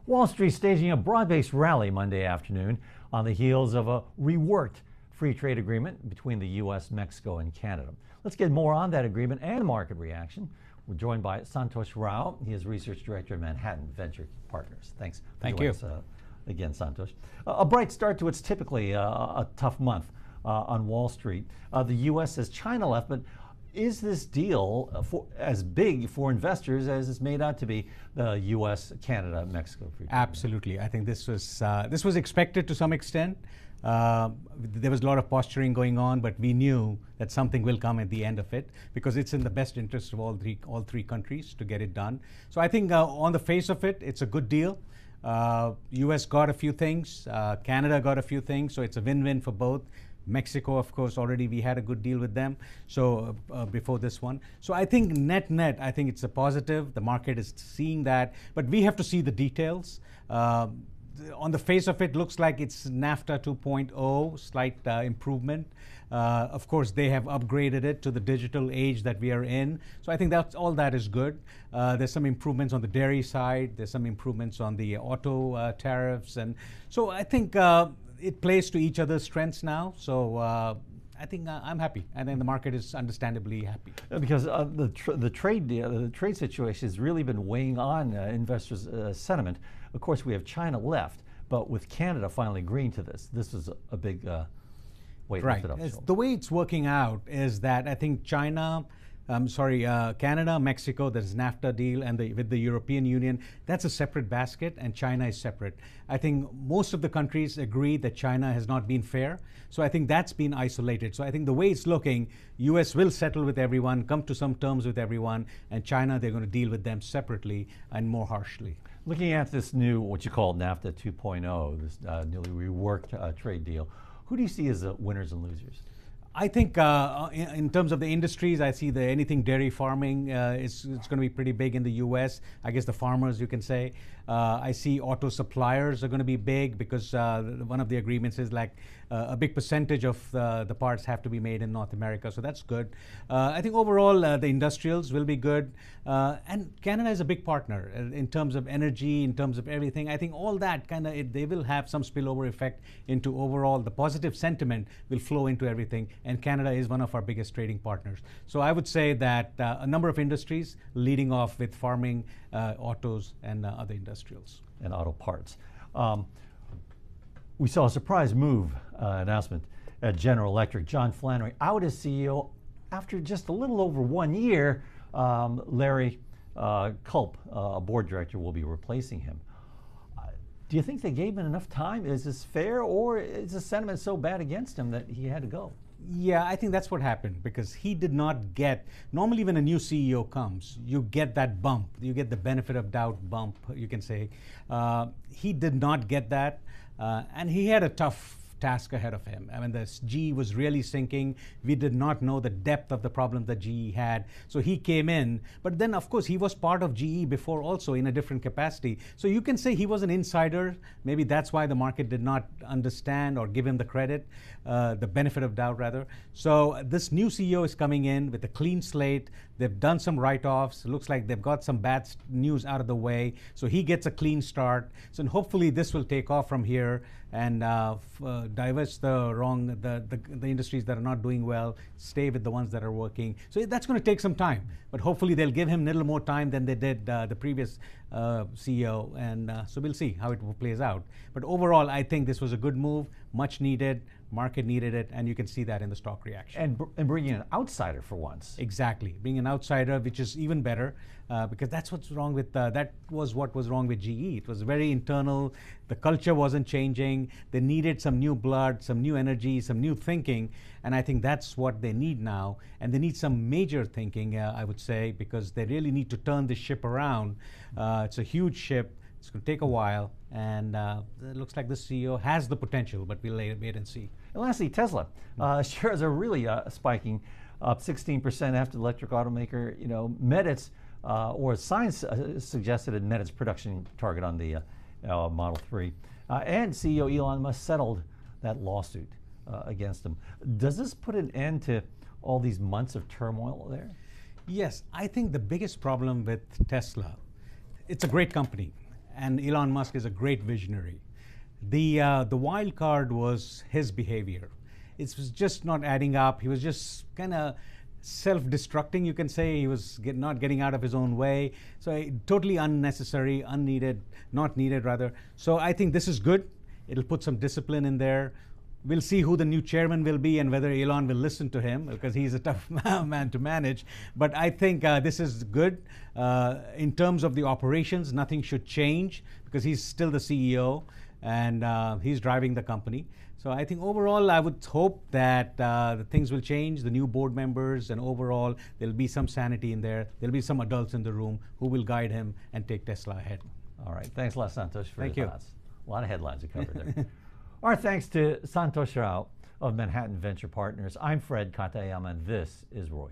Wall Street staging a broad-based rally Monday afternoon on the heels of a reworked free trade agreement between the U.S., Mexico, and Canada. Let's get more on that agreement and market reaction. We're joined by Santosh Rao. He is Research Director at Manhattan Venture Partners. Thanks. Thank you. Again, Santosh. A bright start to what's typically a tough month on Wall Street. The U.S. has China left, but is this deal as big for investors as it's made out to be, the U.S., Canada, Mexico free trade? Absolutely. I think this was expected to some extent. There was a lot of posturing going on, but we knew that something will come at the end of it because it's in the best interest of all three countries to get it done. So I think on the face of it, it's a good deal. U.S. got a few things, Canada got a few things, so it's a win-win for both. Mexico, of course, already we had a good deal with them. So before this one, so I think net, I think it's a positive. The market is seeing that, but we have to see the details. On the face of it, looks like it's NAFTA 2.0, slight improvement. Of course, they have upgraded it to the digital age that we are in. So I think that's all that is good. There's some improvements on the dairy side. There's some improvements on the auto tariffs. And so I think it plays to each other's strengths now. So I think I'm happy. I think the market is understandably happy. Because the trade situation has really been weighing on investors' sentiment. Of course, we have China left, but with Canada finally agreeing to this is a big weight lifted up. The way it's working out is that I think Canada, Mexico, there's NAFTA deal, and with the European Union, that's a separate basket, and China is separate. I think most of the countries agree that China has not been fair, so I think that's been isolated. So I think the way it's looking, U.S. will settle with everyone, come to some terms with everyone, and China, they're going to deal with them separately and more harshly. Looking at this new, what you call NAFTA 2.0, this newly reworked trade deal, who do you see as the winners and losers? I think in terms of the industries, I see anything dairy farming it's going to be pretty big in the U.S. I guess the farmers, you can say. I see auto suppliers are going to be big because one of the agreements is like a big percentage of the parts have to be made in North America, so that's good. I think overall the industrials will be good, and Canada is a big partner in terms of energy, in terms of everything. I think all that they will have some spillover effect into overall the positive sentiment will flow into everything, and Canada is one of our biggest trading partners. So I would say that a number of industries leading off with farming, autos, and other industrials. And auto parts. We saw a surprise move announcement at General Electric. John Flannery out as CEO after just a little over 1 year. Larry Culp, a board director, will be replacing him. Do you think they gave him enough time? Is this fair, or is the sentiment so bad against him that he had to go? Yeah, I think that's what happened because he did not get, normally when a new CEO comes, you get that bump, you get the benefit of doubt bump, you can say. He did not get that, and he had a tough task ahead of him. I mean, the GE was really sinking. We did not know the depth of the problem that GE had. So he came in, but then of course he was part of GE before also in a different capacity. So you can say he was an insider. Maybe that's why the market did not understand or give him the credit, the benefit of doubt rather. So this new CEO is coming in with a clean slate. They've done some write-offs. It looks like they've got some bad news out of the way. So he gets a clean start. So hopefully this will take off from here and divest the industries that are not doing well, stay with the ones that are working. So that's going to take some time, but hopefully they'll give him a little more time than they did the previous CEO, and so we'll see how it plays out. But overall, I think this was a good move, much needed. Market needed it, and you can see that in the stock reaction. And bringing an outsider for once. Exactly, being an outsider, which is even better, because that's what's wrong with that was what was wrong with GE. It was very internal. The culture wasn't changing. They needed some new blood, some new energy, some new thinking, and I think that's what they need now. And they need some major thinking, I would say, because they really need to turn this ship around. It's a huge ship. It's going to take a while, and it looks like the CEO has the potential, but we'll wait and see. And lastly, Tesla. Shares are really spiking, up 16% after the electric automaker, met its, or signs suggested it met its production target on the Model 3. And CEO Elon Musk settled that lawsuit against him. Does this put an end to all these months of turmoil there? Yes, I think the biggest problem with Tesla, it's a great company. and Elon Musk is a great visionary. The wild card was his behavior. It was just not adding up. He was just kind of self-destructing, you can say. He was not getting out of his own way. So totally unnecessary, unneeded, not needed rather. So I think this is good. It'll put some discipline in there. We'll see who the new chairman will be and whether Elon will listen to him, because he's a tough man to manage. But I think this is good. In terms of the operations, nothing should change because he's still the CEO and he's driving the company. So I think overall, I would hope that the things will change, the new board members, and overall there'll be some sanity in there. There'll be some adults in the room who will guide him and take Tesla ahead. All right. Thanks a lot, Santosh, for Thank your you. thoughts. A lot of headlines you covered there. Our thanks to Santosh Rao of Manhattan Venture Partners. I'm Fred Katayama, and this is Reuters.